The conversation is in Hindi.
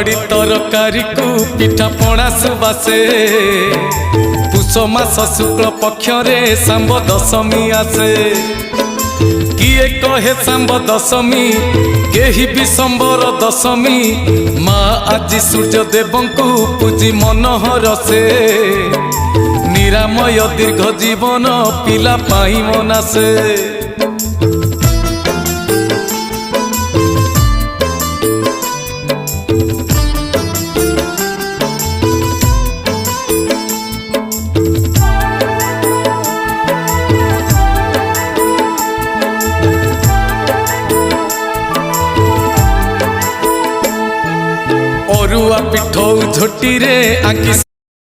बड़ी तरकारी को पिठा पणा सुबासे पुष मास शुक्ल पक्ष रे सांब दशमी आसे किए कहे सांब दशमी केही विशंबर दशमी माँ आज सूर्य देव को पूजी मनोहर से निरामय दीर्घ जीवन पिला पाई मनासे अरुआ पिठौ झोटी रे आंकी